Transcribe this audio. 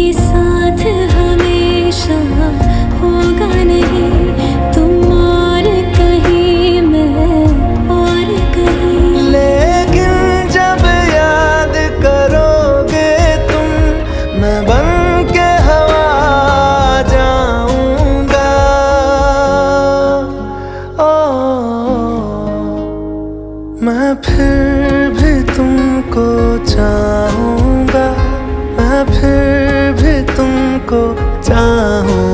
ये साथ हमेशा होगा नहीं, तुम और कहीं मैं और कहीं। लेकिन जब याद करोगे तुम, मैं बन के हवा जाऊंगा। मैं फिर भी तुमको चाहूंगा, मैं फिर भी तुमको चाहूंगा।